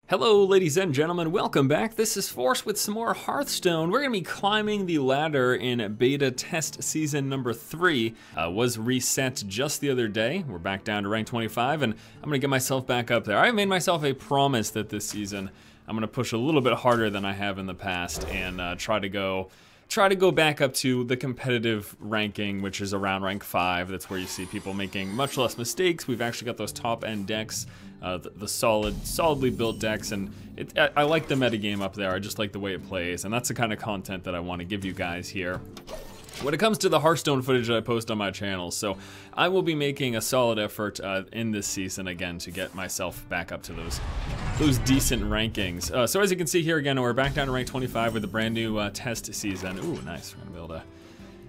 Hello ladies and gentlemen, welcome back. This is Force with some more Hearthstone. We're gonna be climbing the ladder in beta test season number 3. Was reset just the other day. We're back down to rank 25 and I'm gonna get myself back up there. I made myself a promise that this season I'm gonna push a little bit harder than I have in the past and try to go back up to the competitive ranking, which is around rank 5. That's where you see people making much less mistakes. We've actually got those top end decks, the solidly built decks, and I like the metagame up there. I just like the way it plays, and that's the kind of content that I want to give you guys here when it comes to the Hearthstone footage that I post on my channel. So I will be making a solid effort in this season again to get myself back up to those decent rankings. So as you can see here again, we're back down to rank 25 with a brand new test season. Ooh, nice. We're gonna be able to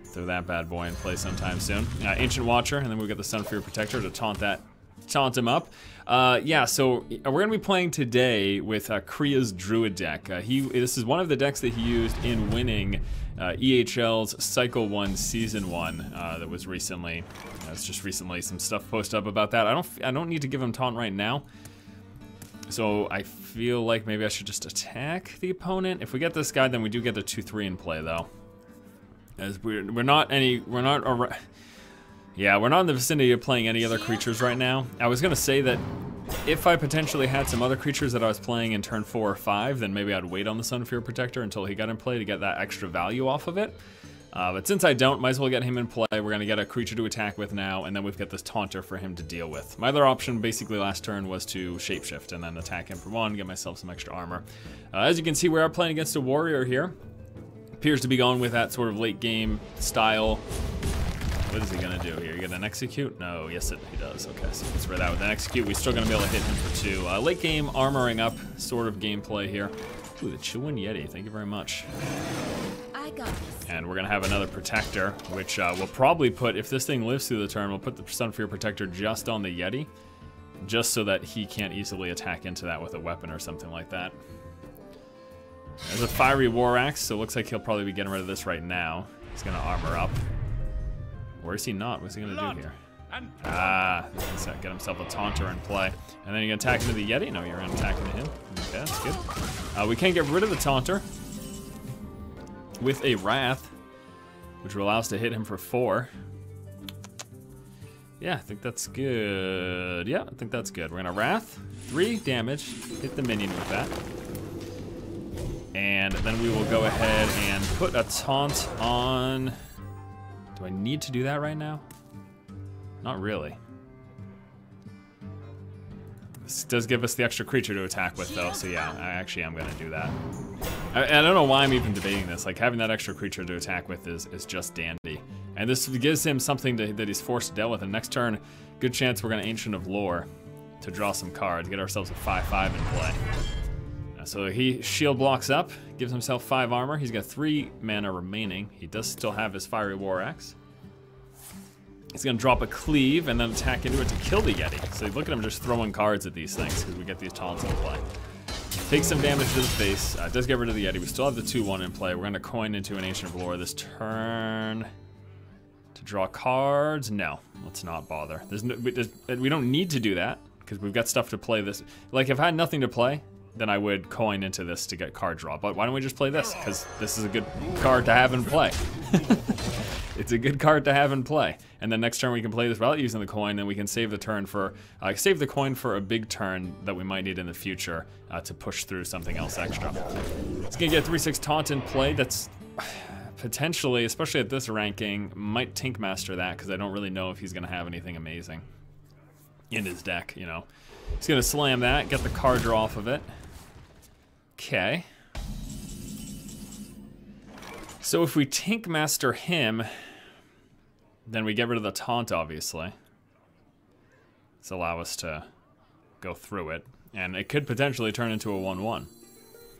throw that bad boy in play sometime soon. Ancient Watcher, and then we've got the Sunfear Protector to taunt him up. Yeah, so we're gonna be playing today with Kriya's Druid deck. This is one of the decks that he used in winning EHL's Cycle 1 Season 1 that was recently, it's just recently some stuff posted up about that. I don't need to give him taunt right now. So I feel like maybe I should just attack the opponent. If we get this guy, then we do get the 2/3 in play though. As we're not in the vicinity of playing any other creatures right now. I was gonna say that if I potentially had some other creatures that I was playing in turn 4 or 5, then maybe I'd wait on the Sunfear Protector until he got in play to get that extra value off of it. But since I don't, might as well get him in play. We're gonna get a creature to attack with now, and then we've got this Taunter for him to deal with. My other option basically last turn was to shapeshift and then attack him for 1, get myself some extra armor. As you can see, we are playing against a warrior here. Appears to be going with that sort of late game style. What is he gonna do here? You get an execute? No, yes he does. Okay, so let's rid out with an execute. We're still gonna be able to hit him for 2. Late game armoring up sort of gameplay here. Ooh, the Chewin Yeti, thank you very much. I got this. And we're gonna have another Protector, which we'll probably put, if this thing lives through the turn, we'll put the Sunfear Protector just on the Yeti, just so that he can't easily attack into that with a weapon or something like that. There's a Fiery War Axe, so it looks like he'll probably be getting rid of this right now. He's gonna armor up. Or is he not? What's he gonna do here? He's gonna get himself a Taunter in play. And then you're gonna attack into the Yeti? No, you're attacking him. Okay, that's good. We can get rid of the Taunter with a Wrath, which will allow us to hit him for 4. Yeah, I think that's good. Yeah, I think that's good. We're gonna Wrath, 3 damage, hit the minion with that. And then we will go ahead and put a taunt on. Do I need to do that right now? Not really. This does give us the extra creature to attack with though, so yeah, I actually am gonna do that. I don't know why I'm even debating this. Like, having that extra creature to attack with is just dandy. And this gives him something that he's forced to deal with, and next turn, good chance we're gonna Ancient of Lore to draw some cards, get ourselves a 5/5 in play. So he shield blocks up, gives himself 5 armor. He's got 3 mana remaining. He does still have his Fiery War Axe. He's gonna drop a Cleave and then attack into it to kill the Yeti. So look at him just throwing cards at these things because we get these taunts in play. Takes some damage to the face, does get rid of the Yeti. We still have the 2/1 in play. We're gonna coin into an Ancient of Lore this turn to draw cards. No, let's not bother. We don't need to do that because we've got stuff to play this. Like, if I had nothing to play, then I would coin into this to get card draw. But why don't we just play this? Because this is a good card to have in play. It's a good card to have in play. And then next turn we can play this without using the coin, then we can save the turn for, save the coin for a big turn that we might need in the future to push through something else extra. It's gonna get 3/6 taunt in play. That's potentially, especially at this ranking, might Tink Master that because I don't really know if he's gonna have anything amazing in his deck, you know. He's gonna slam that, get the card draw off of it. Okay. So if we Tink Master him, then we get rid of the taunt, obviously. This allow us to go through it. And it could potentially turn into a 1/1.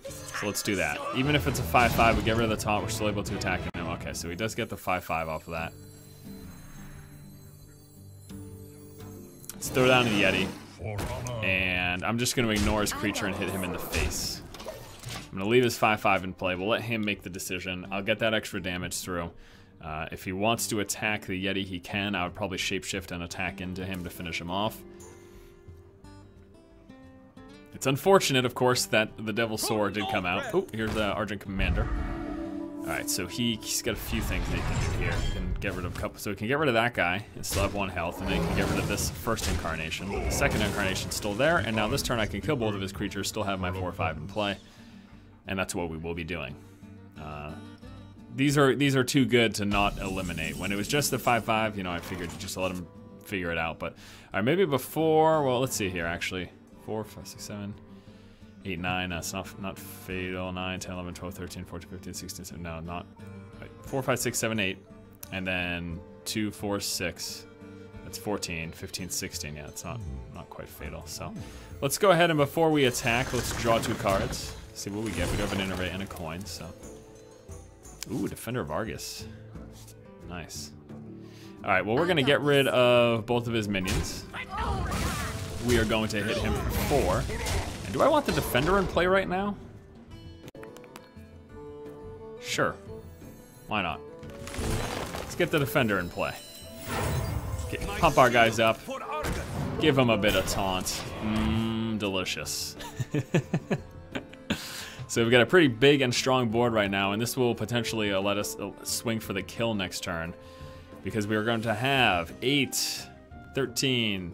So let's do that. Even if it's a 5/5, we get rid of the taunt, we're still able to attack him. Okay, so he does get the 5/5 off of that. Let's throw down the Yeti. And I'm just gonna ignore his creature and hit him in the face. I'm gonna leave his 5/5 in play. We'll let him make the decision. I'll get that extra damage through. If he wants to attack the Yeti, he can. I would probably shapeshift and attack into him to finish him off. It's unfortunate, of course, that the Devil's Sword did come out. Oh, here's the Argent Commander. All right, so he's got a few things that he can do here. He can get rid of a couple. So he can get rid of that guy and still have 1 health, and then he can get rid of this first incarnation. The second incarnation's still there, and now this turn I can kill both of his creatures, still have my 4/5 in play, and that's what we will be doing. These are too good to not eliminate. When it was just the 5/5, you know, I figured just let him figure it out. But all right, maybe before. Well, let's see here. Actually, 4, 5, 6, 7. 8, 9, that's not fatal. 9, 10, 11, 12, 13, 14, 15, 16, 17, no, not. 4, 5, 6, 7, 8. And then 2, 4, 6. That's 14, 15, 16. Yeah, it's not quite fatal. So let's go ahead and before we attack, let's draw 2 cards. See what we get. We do have an Innervate and a coin, so. Ooh, Defender of Argus. Nice. All right, well, we're going to get rid of both of his minions. We are going to hit him for 4. And do I want the Defender in play right now? Sure. Why not? Let's get the Defender in play. Pump our guys up. Give them a bit of taunt. Delicious. So we've got a pretty big and strong board right now, and this will potentially let us swing for the kill next turn, because we are going to have 8, 13,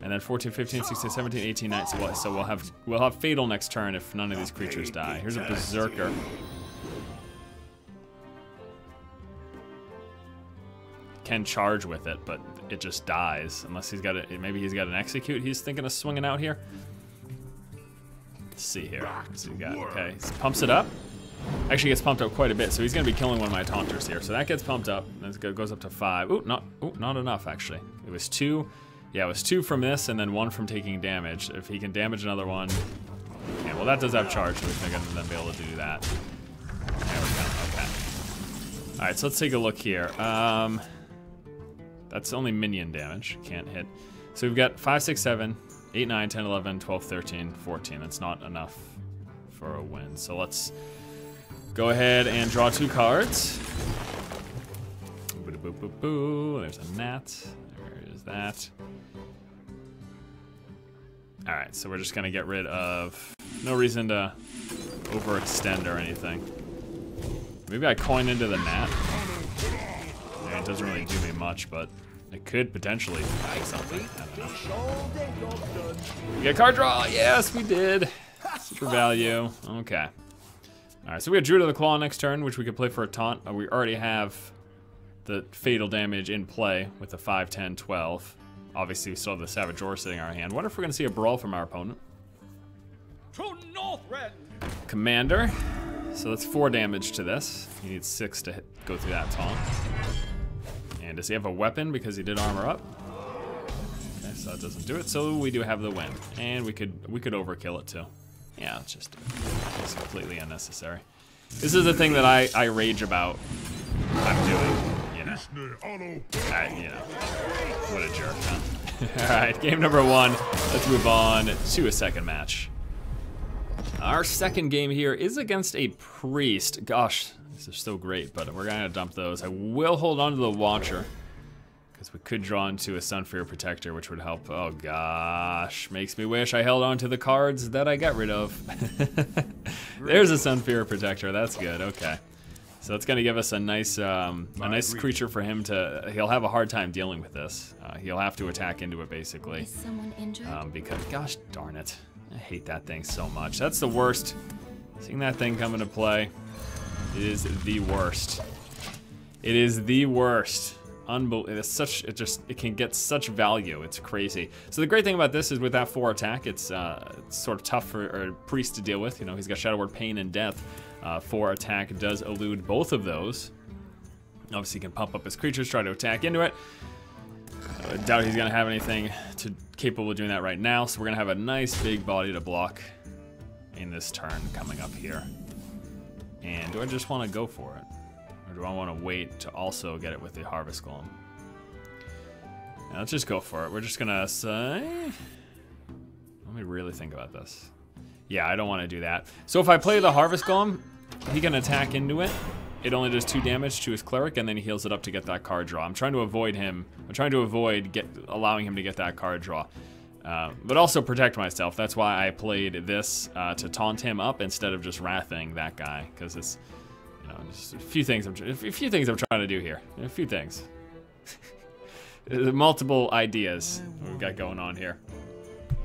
and then 14, 15, 16, 17, 18, 19. So we'll have fatal next turn if none of these creatures die. Here's a Berserker. Can charge with it, but it just dies unless he's got it. Maybe he's got an Execute. He's thinking of swinging out here. Let's see here. What's he got? Okay, he pumps it up. Actually gets pumped up quite a bit, so he's gonna be killing one of my taunters here. So that gets pumped up, and it goes up to 5. Not enough actually. It was 2. Yeah, it was 2 from this, and then 1 from taking damage. If he can damage another one, okay. Well, that does have charge, so he's not gonna then be able to do that. There we go. Okay. All right, so let's take a look here. That's only minion damage. Can't hit. So we've got 5, 6, 7. 8, 9, 10, 11, 12, 13, 14. That's not enough for a win. So let's go ahead and draw 2 cards. Boo-boo-boo-boo. There's a gnat. There is that. All right, so we're just gonna get rid of, no reason to overextend or anything. Maybe I coin into the gnat. Yeah, it doesn't really do me much, but it could potentially do something. I don't know. We get card draw. Yes, we did. Super value. Okay. All right, so we got Druid of the Claw next turn, which we could play for a taunt. We already have the fatal damage in play with the 5, 10, 12. Obviously, we still have the Savage Roar sitting in our hand. Wonder if we're gonna see a brawl from our opponent. Commander. So that's 4 damage to this. He needs 6 to go through that taunt. And does he have a weapon because he did armor up? Okay, so that doesn't do it. So we do have the win, and we could overkill it too. Yeah, let's just do it. It's completely unnecessary. This is the thing that I rage about. I'm doing, you know. What a jerk, huh? All right, game number 1. Let's move on to a second match. Our second game here is against a priest. Gosh. These are so great, but we're gonna dump those. I will hold on to the Watcher, because we could draw into a Sunfear Protector, which would help. Oh gosh, makes me wish I held on to the cards that I got rid of. There's a Sunfear Protector, that's good, okay. So it's gonna give us a nice creature for him to, he'll have a hard time dealing with this. He'll have to attack into it basically. Is someone injured? Because, gosh darn it, I hate that thing so much. That's the worst, seeing that thing come into play. It is the worst. It is the worst. Unbelievable. It's such. It can get such value. It's crazy. So the great thing about this is with that 4 attack, it's sort of tough for a priest to deal with. You know, he's got Shadow Word, Pain, and Death. 4 attack does elude both of those. Obviously, he can pump up his creatures, try to attack into it. I doubt he's gonna have anything capable of doing that right now. So we're gonna have a nice big body to block in this turn coming up here. And do I just want to go for it? Or do I want to wait to also get it with the Harvest Golem? Now, let's just go for it. We're just gonna say... Let me really think about this. Yeah, I don't want to do that. So if I play the Harvest Golem, he can attack into it. It only does 2 damage to his Cleric, and then he heals it up to get that card draw. I'm trying to avoid him. I'm trying to avoid allowing him to get that card draw. But also protect myself. That's why I played this to taunt him up instead of just wrathing that guy, because it's, you know, just a few things I'm trying to do here. A few things. Multiple ideas we've got going on here.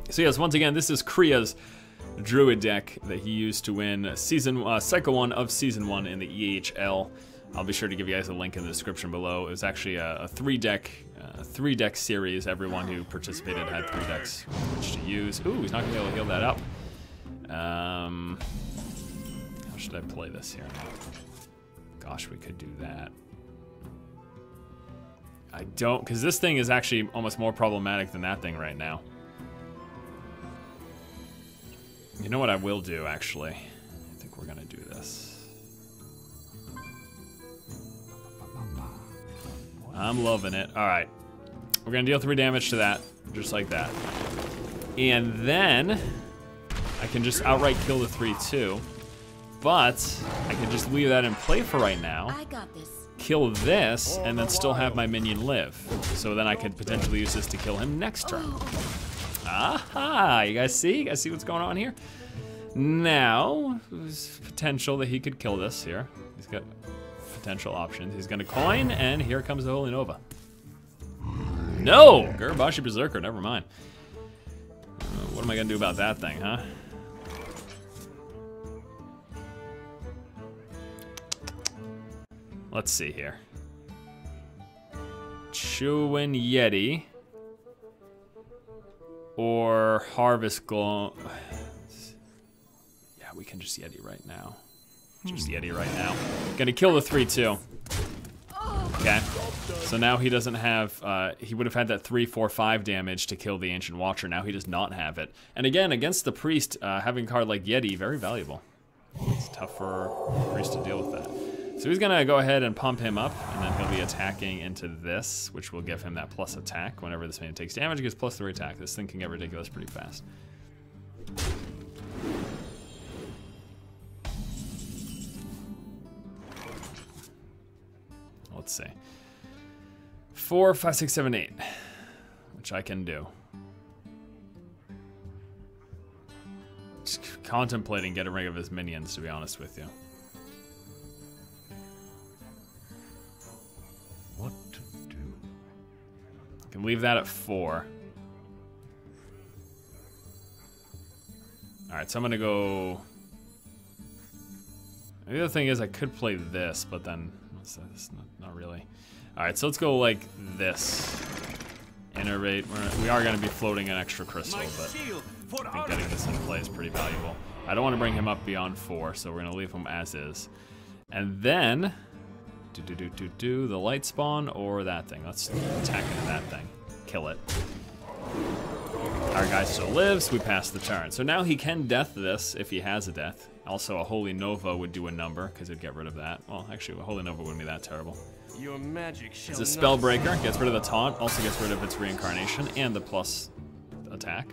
So yes, once again, this is Kriya's Druid deck that he used to win Cycle 1 of Season 1 in the EHL. I'll be sure to give you guys a link in the description below. It was actually a three deck series. Everyone who participated had 3 decks which to use. Ooh, he's not gonna be able to heal that up. How should I play this here? Gosh, we could do that. I don't, because this thing is actually almost more problematic than that thing right now. You know what I will do, actually? I think we're gonna do this. I'm loving it. All right. We're gonna deal 3 damage to that, just like that. And then I can just outright kill the 3/2, but I can just leave that in play for right now. I got this. Kill this, and then still have my minion live. So then I could potentially use this to kill him next turn. Aha! You guys see? You guys see what's going on here? Now, there's potential that he could kill this here. He's got potential options. He's gonna coin, and here comes the Holy Nova. No! Gurbashi Berserker, never mind. What am I gonna do about that thing, huh? Let's see here. Chewin Yeti. Or Harvest Glow. Yeah, we can just Yeti right now. Just Yeti right now. Gonna kill the 3/2. Okay. So now he doesn't have, he would have had that 3, 4, 5 damage to kill the Ancient Watcher. Now he does not have it. And again, against the Priest, having a card like Yeti, very valuable. It's tough for the Priest to deal with that. So he's gonna go ahead and pump him up, and then he'll be attacking into this, which will give him that plus attack. Whenever this man takes damage, he gets +3 attack. This thing can get ridiculous pretty fast. Let's see. 4, 5, 6, 7, 8, which I can do. Just contemplating getting rid of his minions, to be honest with you. What to do? I can leave that at 4. All right, so I'm gonna go. The other thing is I could play this, but then it's not really. All right, so let's go like this. Innervate. We are gonna be floating an extra crystal, but I think getting this in play is pretty valuable. I don't want to bring him up beyond 4, so we're gonna leave him as is. And then the light spawn or that thing. Let's attack into that thing. Kill it. Our guy still lives. We pass the turn. So now he can death this if he has a death. Also, a Holy Nova would do a number because it'd get rid of that. Well, actually, a Holy Nova wouldn't be that terrible. Your magic It's a Spellbreaker. Gets rid of the taunt. Also gets rid of its reincarnation and the plus attack.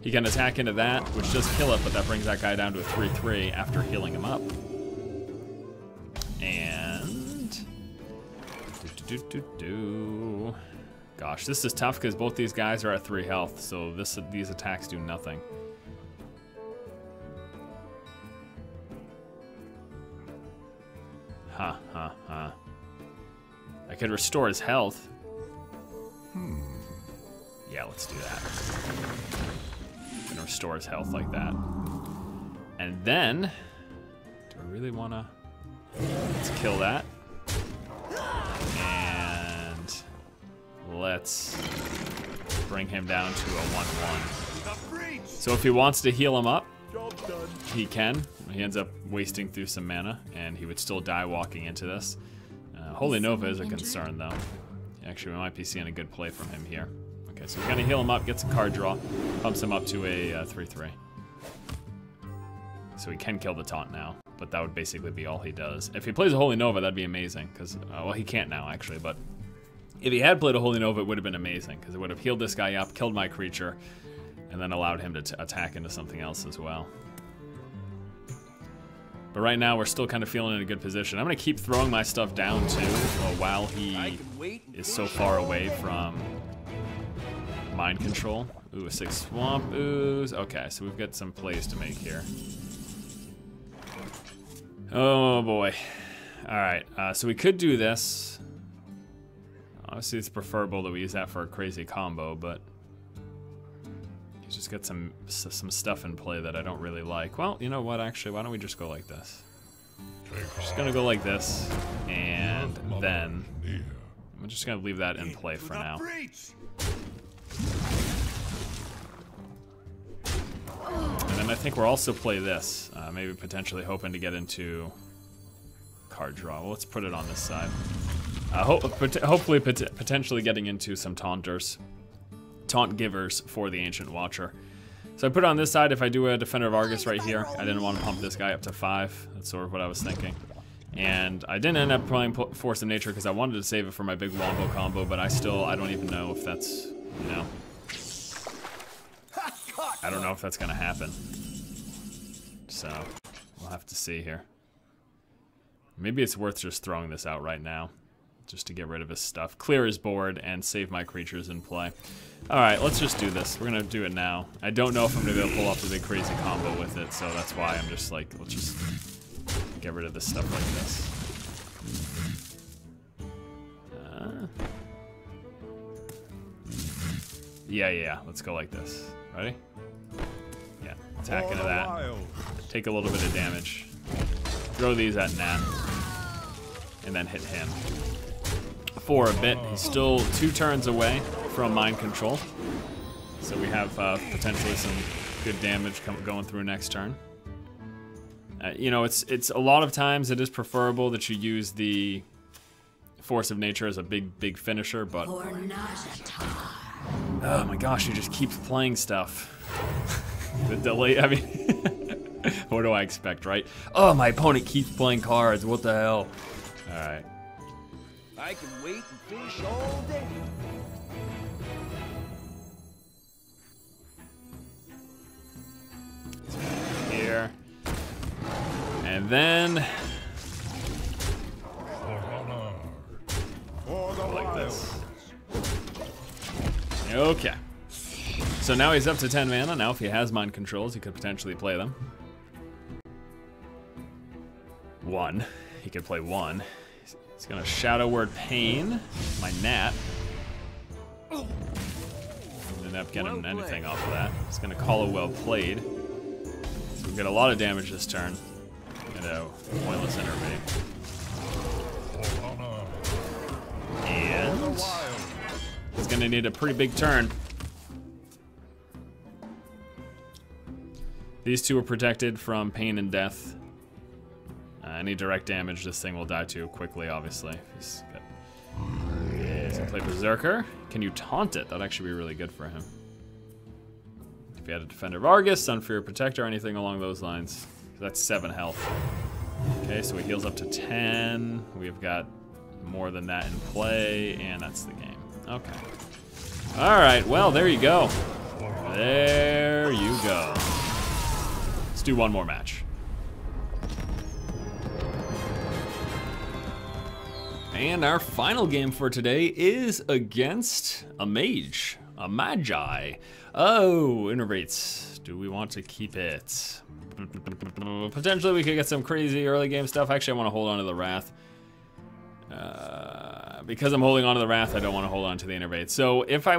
He can attack into that, which does kill it, but that brings that guy down to a 3/3 after healing him up. And gosh, this is tough because both these guys are at 3 health, so these attacks do nothing. I could restore his health. Yeah, let's do that. I'm gonna restore his health like that. And then, do I really wanna? Let's kill that. And let's bring him down to a 1/1. So if he wants to heal him up, he can. He ends up wasting through some mana, and he would still die walking into this. Holy Nova is a concern, though. Actually, we might be seeing a good play from him here. Okay, so we're gonna heal him up, gets a card draw, pumps him up to a 3/3. So he can kill the taunt now, but that would basically be all he does. If he plays a Holy Nova, that'd be amazing, because, well, he can't now, actually, but if he had played a Holy Nova, it would have been amazing, because it would have healed this guy up, killed my creature, and then allowed him to attack into something else as well. But right now, we're still kind of feeling in a good position. I'm going to keep throwing my stuff down, too, while he is so far away from mind control. Ooh, a 6 swamp ooze. Okay, so we've got some plays to make here. Oh boy. Alright, so we could do this. Obviously it's preferable that we use that for a crazy combo, but he's just got some stuff in play that I don't really like. Well, you know what, actually, why don't we just go like this? Just gonna go like this, and then I'm just gonna leave that in play for now. And then I think we'll also play this, maybe potentially hoping to get into card draw. Well, let's put it on this side. Hopefully, potentially getting into some taunt givers for the Ancient Watcher. So I put it on this side. If I do a Defender of Argus right here, I didn't want to pump this guy up to 5. That's sort of what I was thinking. And I didn't end up playing Force of Nature because I wanted to save it for my big Wombo combo, but I don't even know if that's, you know, I don't know if that's gonna happen. So we'll have to see here. Maybe it's worth just throwing this out right now, just to get rid of his stuff, clear his board, and save my creatures in play. All right, let's just do this. We're gonna do it now. I don't know if I'm gonna be able to pull off the big crazy combo with it, so that's why I'm just like, let's just get rid of this stuff like this. Yeah, let's go like this. Ready? Yeah, attack into that. Take a little bit of damage. Throw these at Nat. And then hit him. For a bit, he's still 2 turns away from mind control. So we have potentially some good damage going through next turn. You know, it's a lot of times it is preferable that you use the Force of Nature as a big finisher, but oh my gosh, he just keeps playing stuff. The delay, I mean, what do I expect, right? Oh, my opponent keeps playing cards, what the hell? All right. I can wait and fish all day. Here. And then like this. Okay. So now he's up to 10 mana. Now if he has mind controls, he could potentially play them. 1. He could play 1. He's gonna Shadow Word Pain, my Nat. Didn't end up getting anything off of that. He's gonna call a Well Played. So we get a lot of damage this turn. And a pointless Innervate. And he's gonna need a pretty big turn. These two are protected from pain and death. Any direct damage, this thing will die to quickly, obviously. He's gonna play Berserker. Can you taunt it? That'd actually be really good for him. If he had a Defender of Argus, Sunfear Protector, anything along those lines. That's 7 health. Okay, so he heals up to 10. We've got more than that in play, and that's the game. Okay. All right, well, there you go. There you go. Let's do one more match. And our final game for today is against a mage, a magi. Oh, Innervates. Do we want to keep it? Potentially we could get some crazy early game stuff. Actually, I want to hold on to the Wrath. Because I'm holding on to the Wrath, I don't want to hold on to the Innervate. So if I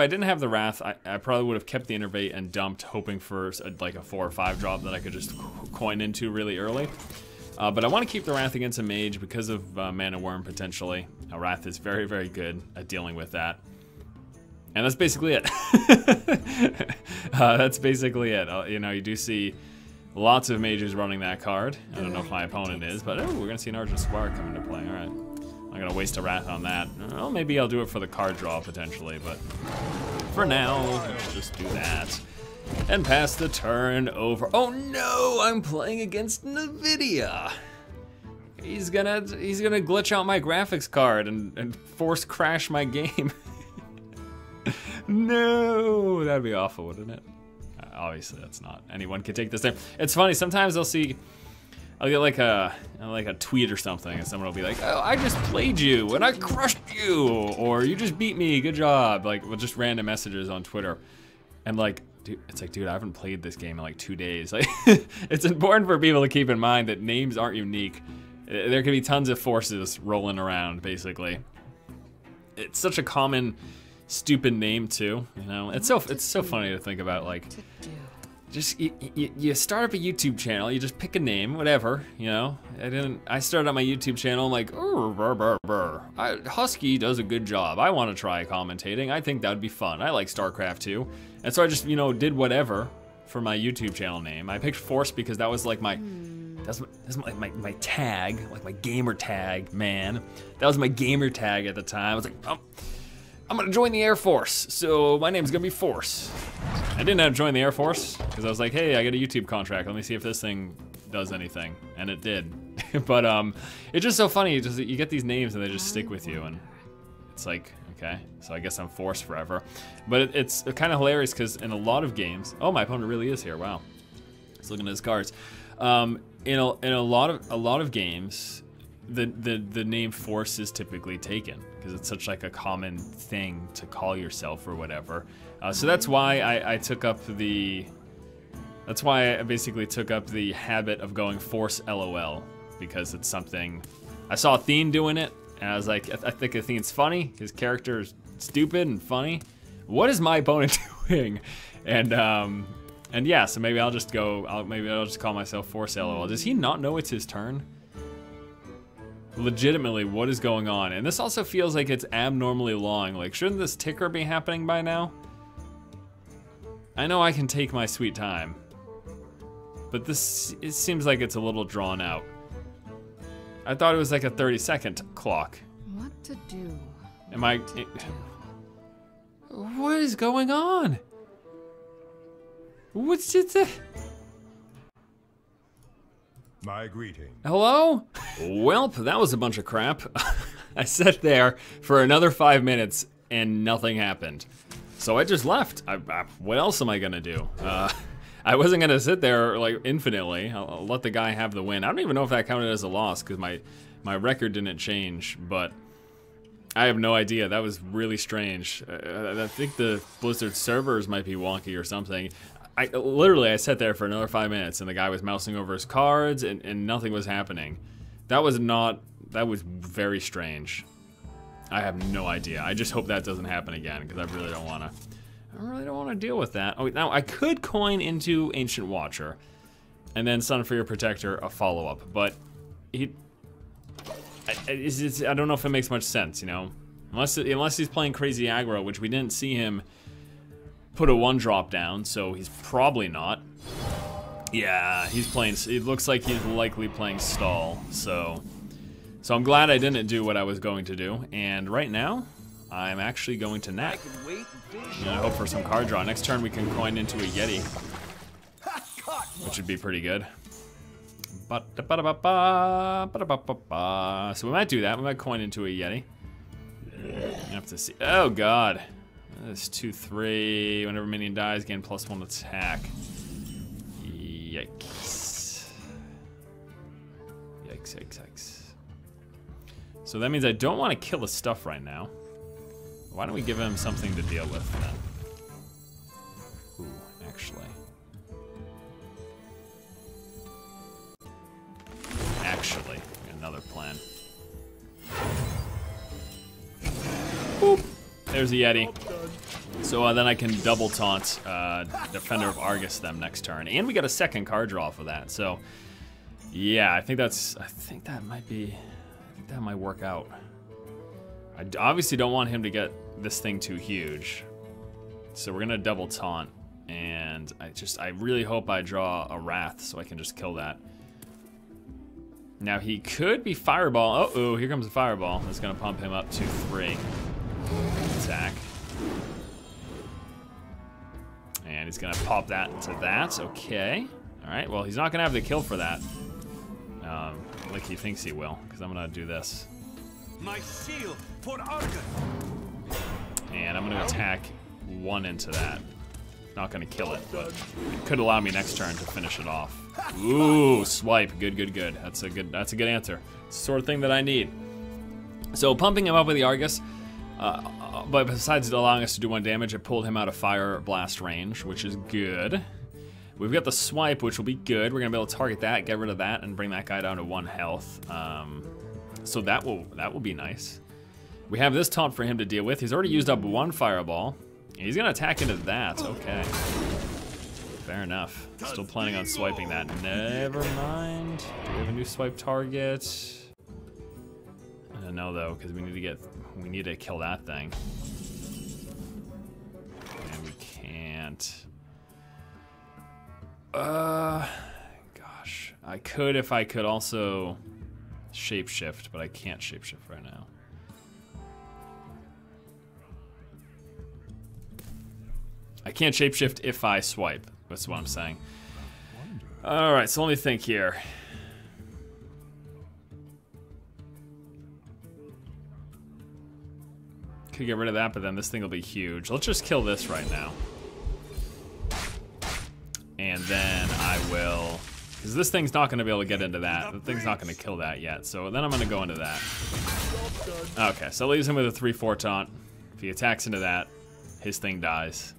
didn't have the Wrath, I probably would have kept the Innervate and dumped, hoping for like a 4 or 5 drop that I could just coin into really early. But I want to keep the Wrath against a mage because of Mana Worm, potentially. Wrath is very, very good at dealing with that. And that's basically it. That's basically it. You know, you do see lots of mages running that card. I don't know if my opponent is, but oh, we're going to see an Argent Squire come into play. All right. I'm going to waste a Wrath on that. Well, maybe I'll do it for the card draw, potentially, but for now, let's just do that. And pass the turn over. Oh no, I'm playing against NVIDIA. He's gonna glitch out my graphics card and force crash my game. No, that'd be awful, wouldn't it? Obviously, that's not. Anyone can take this thing. It's funny. Sometimes I'll get like a tweet or something, and someone will be like, "Oh, I just played you, and I crushed you, or you just beat me, good job. Like, well, just random messages on Twitter. And like, dude, it's like, dude, I haven't played this game in like 2 days. Like, it's important for people to keep in mind that names aren't unique. There could be tons of forces rolling around, basically. It's such a common, stupid name too, you know? It's so funny to think about, like, just, you start up a YouTube channel, you just pick a name, whatever, you know? I started up my YouTube channel, I'm like, Husky does a good job. I want to try commentating. I think that would be fun. I like StarCraft 2. And so I just, you know, did whatever for my YouTube channel name. I picked Force because that was like my tag, like my gamer tag, man. That was my gamer tag at the time. I was like, oh, I'm gonna join the Air Force, so my name's gonna be Force. I didn't have to join the Air Force because I was like, hey, I got a YouTube contract. Let me see if this thing does anything, and it did. But it's just so funny. You get these names and they just stick with you, and it's like, okay, so I guess I'm Force forever. But it's kind of hilarious because in a lot of games, oh, my opponent really is here. Wow, he's looking at his cards. In a lot of games, the name Force is typically taken because it's such like a common thing to call yourself or whatever. So that's why I basically took up the habit of going Force LOL, because it's something I saw Athene doing it, and I was like, I think Athene's funny. His character is stupid and funny. What is my opponent doing? And yeah, so maybe I'll just call myself Force LOL. Does he not know it's his turn? Legitimately, what is going on? And this also feels like it's abnormally long. Like, shouldn't this ticker be happening by now? I know I can take my sweet time, but it seems like it's a little drawn out. I thought it was like a 30-second clock. What to do? What is going on? What's it? My greeting. Hello? Welp, that was a bunch of crap. I sat there for another 5 minutes and nothing happened. So I just left. What else am I gonna do? I wasn't gonna sit there like infinitely. I'll let the guy have the win. I don't even know if that counted as a loss because my record didn't change, but I have no idea. That was really strange. I think the Blizzard servers might be wonky or something. I sat there for another 5 minutes and the guy was mousing over his cards and nothing was happening. That was very strange. I have no idea. I just hope that doesn't happen again because I really don't want to deal with that. Oh, now I could coin into Ancient Watcher and then Sunfear Protector a follow-up, but I don't know if it makes much sense, you know? Unless he's playing crazy aggro, which we didn't see him put a 1-drop down, so he's probably not. Yeah, he's playing, it looks like he's likely playing stall, so I'm glad I didn't do what I was going to do, and right now, I'm actually going to nap. I'm gonna hope for some card draw. Next turn we can coin into a Yeti, which would be pretty good. So we might do that, we might coin into a Yeti. You have to see, oh god. That's 2/3. Whenever minion dies, gain +1 attack. Yikes. Yikes. So that means I don't want to kill his stuff right now. Why don't we give him something to deal with then? Ooh, actually, another plan. Boop. There's a Yeti. So then I can double taunt Defender of Argus them next turn, and we got a second card draw for that. So yeah, I think that might work out. I obviously don't want him to get this thing too huge, so we're gonna double taunt, and I really hope I draw a Wrath so I can just kill that. Now he could be Fireball. Oh, here comes a Fireball. That's gonna pump him up to 3 attack. And he's gonna pop that into that, okay. All right, well, he's not gonna have the kill for that. Like he thinks he will, because I'm gonna do this. My seal for Argus. And I'm gonna attack 1 into that. Not gonna kill it, but it could allow me next turn to finish it off. Ooh, swipe, good. That's a good answer. It's the sort of thing that I need. So pumping him up with the Argus, but besides allowing us to do 1 damage, it pulled him out of Fire Blast range, which is good. We've got the Swipe, which will be good. We're gonna be able to target that, get rid of that, and bring that guy down to 1 health. So that will be nice. We have this taunt for him to deal with. He's already used up 1 fireball. He's gonna attack into that. Okay. Fair enough. Still planning on swiping that. Never mind. Do we have a new swipe target? No though, because we need to kill that thing. And we can't. Gosh. I could if I could also shapeshift, but I can't shapeshift right now. I can't shapeshift if I swipe. That's what I'm saying. All right, so let me think here. Could get rid of that, but then this thing will be huge. Let's just kill this right now. And then I will, because this thing's not gonna be able to get into that. The thing's not gonna kill that yet, so then I'm gonna go into that. Okay, so it leaves him with a 3/4 taunt. If he attacks into that, his thing dies.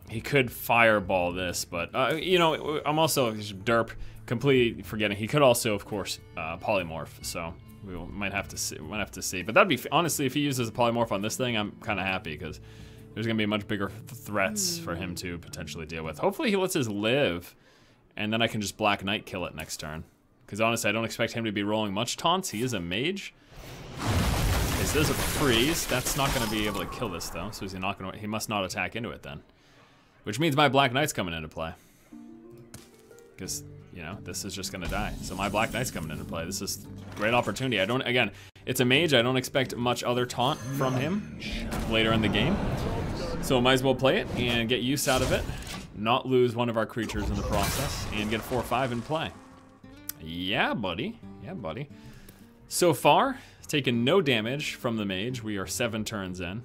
He could fireball this, but you know, I'm also derp, completely forgetting. He could also, of course, polymorph. So we might have to see. But that'd be honestly, if he uses a polymorph on this thing, I'm kind of happy because there's gonna be much bigger threats for him to potentially deal with. Hopefully, he lets us live, and then I can just Black Knight kill it next turn. Because honestly, I don't expect him to be rolling much taunts. He is a mage. Okay, so there's a freeze. That's not gonna be able to kill this though. So he must not attack into it then. Which means my Black Knight's coming into play. Because, you know, this is just gonna die. So my Black Knight's coming into play. This is a great opportunity. Again, it's a mage. I don't expect much other taunt from him later in the game. So might as well play it and get use out of it. Not lose one of our creatures in the process and get 4/5 in play. Yeah, buddy. Yeah, buddy. So far, taken no damage from the mage. We are 7 turns in.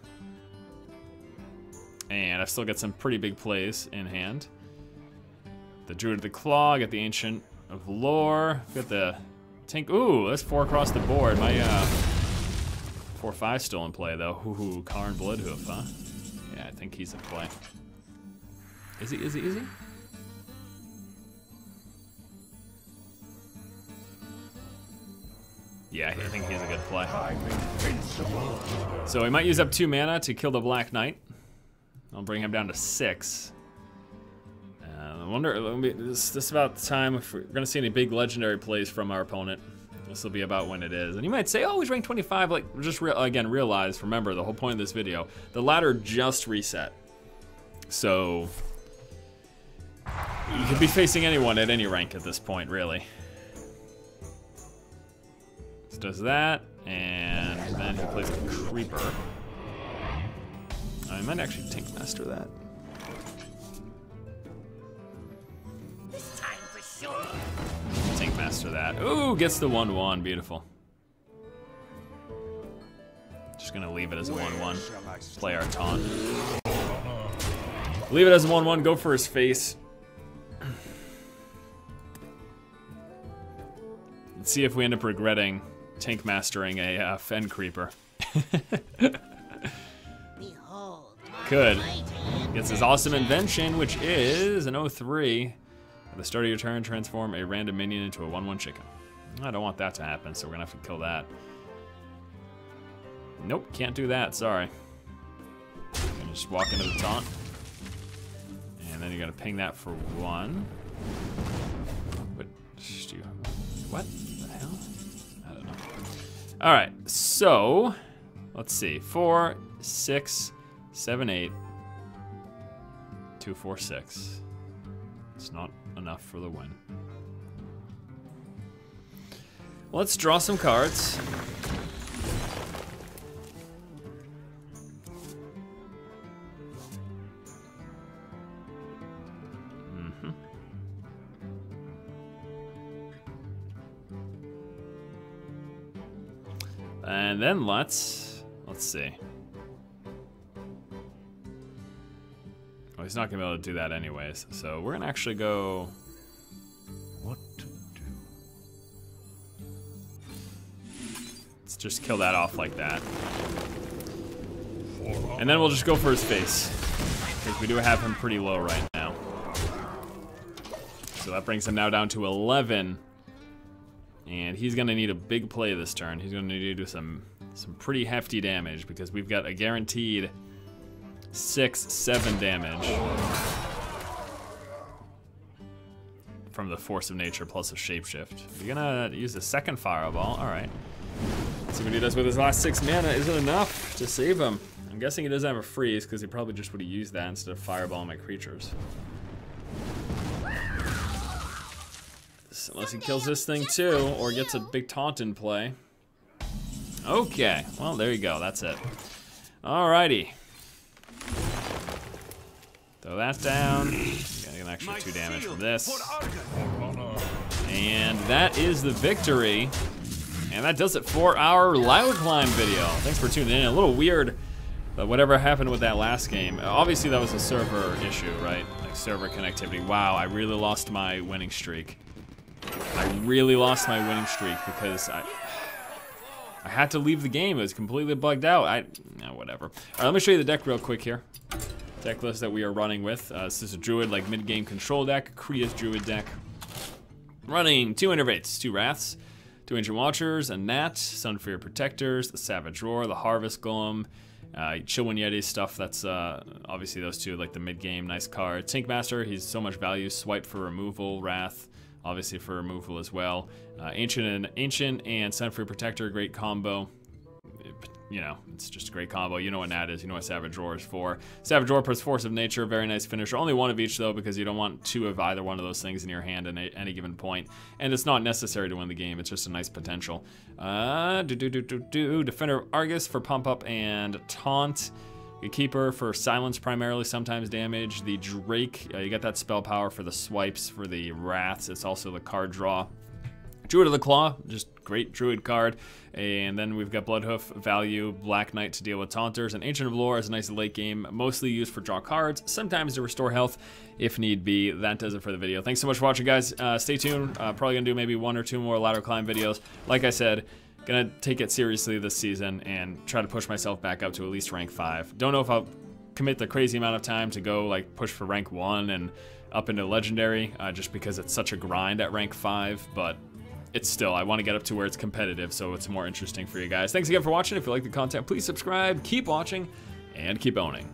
And I've still got some pretty big plays in hand. The Druid of the Claw, got the Ancient of Lore, got the Tank. Ooh, that's 4 across the board. My 4/5 still in play though. Ooh, Karn Bloodhoof, huh? Yeah, I think he's in play. Is he? Yeah, I think he's a good play. So we might use up 2 mana to kill the Black Knight. I'll bring him down to 6. I wonder, this is about the time if we're gonna see any big legendary plays from our opponent. This will be about when it is. And you might say, oh, he's ranked 25. Like, just again, realize, remember, the whole point of this video, the ladder just reset. So, you could be facing anyone at any rank at this point, really. This does that, and then he plays a Creeper. I might actually Tank Master that. This time for sure. Tank Master that. Ooh, gets the 1/1. Beautiful. Just gonna leave it as a 1/1. Play our taunt. Leave it as a 1/1. Go for his face. Let's see if we end up regretting Tank Mastering a Fen Creeper. Could. Gets his awesome invention, which is an 0/3. At the start of your turn, transform a random minion into a 1/1 chicken. I don't want that to happen, so we're gonna have to kill that. Nope, can't do that, sorry. Gonna just walk into the taunt. And then you're gonna ping that for 1. What the hell? I don't know. All right, so let's see. 4, 6, 7, 8, 2, 4, 6. It's not enough for the win. Let's draw some cards. And then let's see. Well, he's not gonna be able to do that anyways. So we're gonna actually go. What to do? just kill that off like that. And then we'll just go for his face, because we do have him pretty low right now. So that brings him now down to 11. And he's gonna need a big play this turn. He's gonna need to do some pretty hefty damage, because we've got a guaranteed 6-7 damage from the Force of Nature plus a Shapeshift. We're gonna use the second Fireball. All right. Let's see what he does with his last 6 mana. Is it enough to save him? I'm guessing he doesn't have a freeze, because he probably just would have used that instead of Fireballing my creatures. Unless he kills this thing too, or gets a big taunt in play. Okay, well there you go, that's it. Alrighty. Throw that down. Getting an extra 2 damage from this. And that is the victory. And that does it for our Ladder Climb video. Thanks for tuning in. A little weird, but whatever happened with that last game. Obviously that was a server issue, right? Like server connectivity. Wow, I really lost my winning streak. I really lost my winning streak because I had to leave the game. It was completely bugged out. Whatever. All right, let me show you the deck real quick here. Deck list that we are running with. This is a Druid, like mid-game control deck, Kriya's Druid deck. Running 2 Innervates, 2 Wraths, 2 Ancient Watchers, a Nat, Sunfear Protectors, the Savage Roar, the Harvest Golem, Chillwind Yeti stuff. That's obviously those 2, like the mid-game, nice card. Tankmaster, he's so much value. Swipe for removal, Wrath, obviously for removal as well. Ancient and Sunfear Protector, great combo. You know, it's just a great combo. You know what Nat is, you know what Savage Roar is for. Savage Roar plus Force of Nature, very nice finisher. Only 1 of each though, because you don't want 2 of either one of those things in your hand at any given point. And it's not necessary to win the game, it's just a nice potential. Defender Argus for pump up and taunt. The Keeper for silence primarily, sometimes damage. The Drake, you got that spell power for the swipes, for the Wraths. It's also the card draw. Druid of the Claw, just great Druid card. And then we've got Bloodhoof value, Black Knight to deal with taunters, and Ancient of Lore is a nice late game, mostly used for draw cards, sometimes to restore health if need be. That does it for the video. Thanks so much for watching, guys. Stay tuned. Probably gonna do maybe 1 or 2 more Ladder Climb videos. Like I said, gonna take it seriously this season and try to push myself back up to at least rank 5. Don't know if I'll commit the crazy amount of time to go like push for rank 1 and up into legendary, just because it's such a grind at rank 5, but it's still, I want to get up to where it's competitive, so it's more interesting for you guys. Thanks again for watching. If you like the content, please subscribe, keep watching, and keep owning.